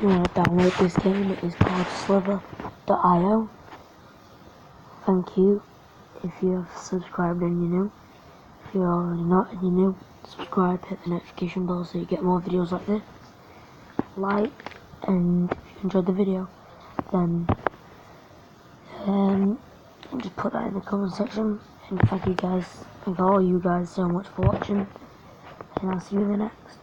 you want to download this game, it is called Slither.io. Thank you if you have subscribed and you're new. If you're already not and you're new, subscribe, hit the notification bell so you get more videos like this. Like, and if you enjoyed the video, then just put that in the comment section. And thank all you guys so much for watching, and I'll see you in the next.